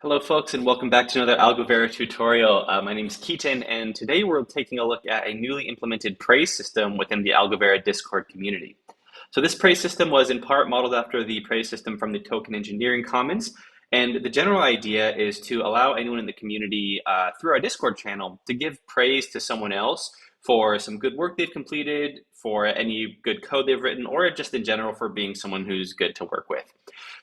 Hello folks and welcome back to another Algovera tutorial. My name is Keaton and today we're taking a look at a newly implemented praise system within the Algovera Discord community. So this praise system was in part modeled after the praise system from the Token Engineering Commons, and the general idea is to allow anyone in the community through our Discord channel to give praise to someone else for some good work they've completed, for any good code they've written, or just in general for being someone who's good to work with.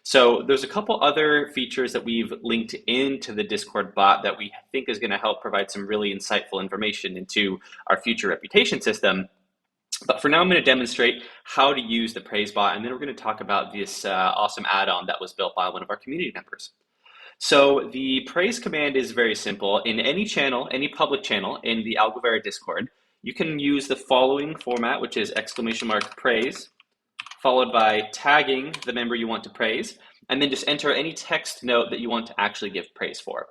So there's a couple other features that we've linked into the Discord bot that we think is going to help provide some really insightful information into our future reputation system. But for now, I'm going to demonstrate how to use the praise bot, and then we're going to talk about this awesome add-on that was built by one of our community members. So the praise command is very simple. In any channel, any public channel in the Algovera Discord, you can use the following format, which is !praise, followed by tagging the member you want to praise, and then just enter any text note that you want to actually give praise for.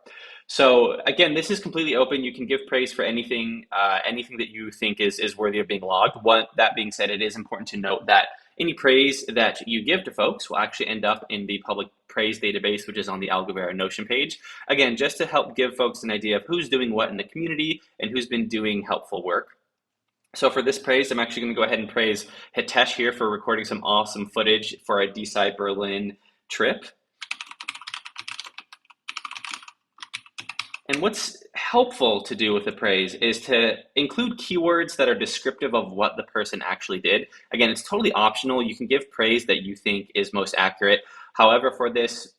So again, this is completely open. You can give praise for anything, anything that you think is worthy of being logged. That being said, it is important to note that any praise that you give to folks will actually end up in the public praise database, which is on the Algovera Notion page. Again, just to help give folks an idea of who's doing what in the community and who's been doing helpful work. So for this praise, I'm actually going to go ahead and praise Hitesh here for recording some awesome footage for our DSci Berlin trip. And what's helpful to do with the praise is to include keywords that are descriptive of what the person actually did. Again, it's totally optional. You can give praise that you think is most accurate. However, for this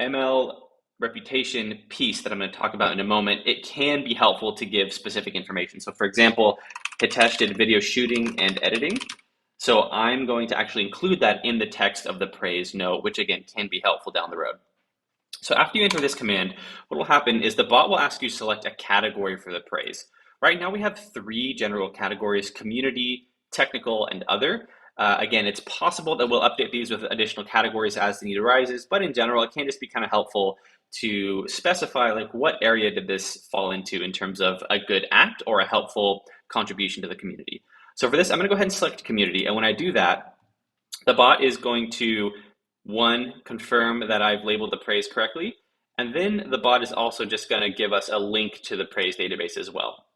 ML reputation piece that I'm going to talk about in a moment, it can be helpful to give specific information. So for example, Hitesh did video shooting and editing. So I'm going to actually include that in the text of the praise note, which again can be helpful down the road. So after you enter this command, what will happen is the bot will ask you to select a category for the praise. Right now we have 3 general categories: community, technical, and other. Again, it's possible that we'll update these with additional categories as the need arises, but in general, it can just be kind of helpful to specify like what area did this fall into in terms of a good act or a helpful contribution to the community. So for this, I'm going to go ahead and select community. And when I do that, the bot is going to, one, confirm that I've labeled the praise correctly. And then the bot is also just going to give us a link to the praise database as well.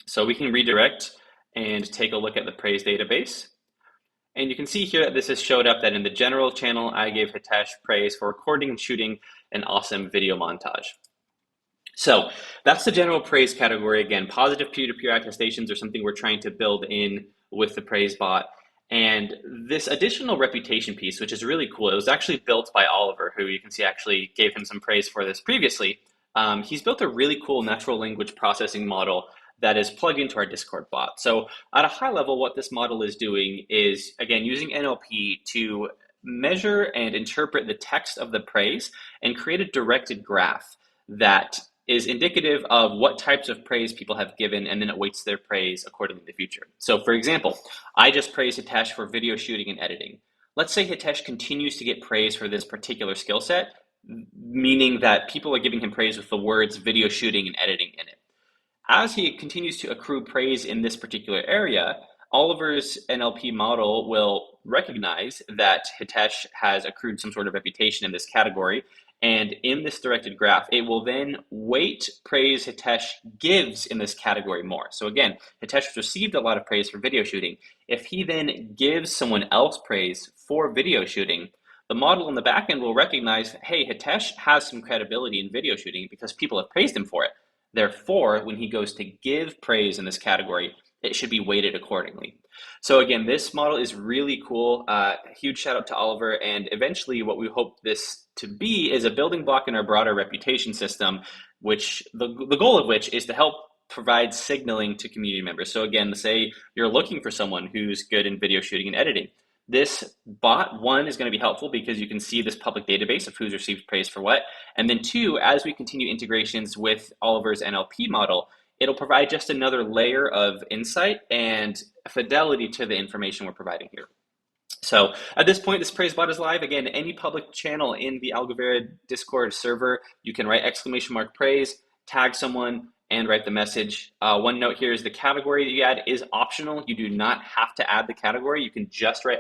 So we can redirect and take a look at the praise database. And you can see here that this has showed up that in the general channel, I gave Hitesh praise for recording and shooting an awesome video montage. So that's the general praise category. Again, positive peer-to-peer attestations are something we're trying to build in with the praise bot. And this additional reputation piece, which is really cool, it was actually built by Oliver, who you can see actually gave him some praise for this previously. He's built a really cool natural language processing model that is plugged into our Discord bot. So at a high level, what this model is doing is, again, using NLP to measure and interpret the text of the praise and create a directed graph that is indicative of what types of praise people have given, and then it weights their praise accordingly in the future. So for example, I just praised Hitesh for video shooting and editing. Let's say Hitesh continues to get praise for this particular skill set, meaning that people are giving him praise with the words video shooting and editing in it. As he continues to accrue praise in this particular area, Oliver's NLP model will recognize that Hitesh has accrued some sort of reputation in this category. And in this directed graph, it will then weight praise Hitesh gives in this category more. So again, Hitesh has received a lot of praise for video shooting. If he then gives someone else praise for video shooting, the model in the backend will recognize, hey, Hitesh has some credibility in video shooting because people have praised him for it. Therefore, when he goes to give praise in this category, it should be weighted accordingly. So again, this model is really cool. Huge shout out to Oliver. And eventually what we hope this to be is a building block in our broader reputation system, which the goal of which is to help provide signaling to community members. So again, say you're looking for someone who's good in video shooting and editing. This bot, one, is going to be helpful because you can see this public database of who's received praise for what. And then two, as we continue integrations with Oliver's NLP model, it'll provide just another layer of insight and fidelity to the information we're providing here. So at this point, this praise bot is live. Again, any public channel in the Algovera Discord server, you can write !praise, tag someone, and write the message. One note here is the category that you add is optional. You do not have to add the category. You can just write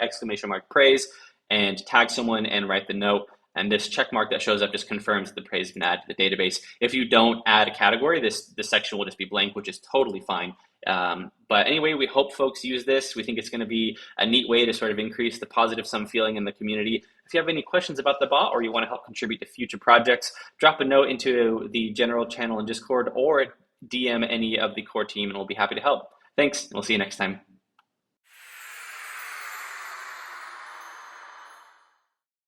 !praise and tag someone and write the note. And this check mark that shows up just confirms that the praise has been added to the database. If you don't add a category, this section will just be blank, which is totally fine. But anyway, we hope folks use this. We think it's going to be a neat way to sort of increase the positive sum feeling in the community. If you have any questions about the bot or you want to help contribute to future projects, drop a note into the general channel in Discord or DM any of the core team and we'll be happy to help. Thanks, and we'll see you next time.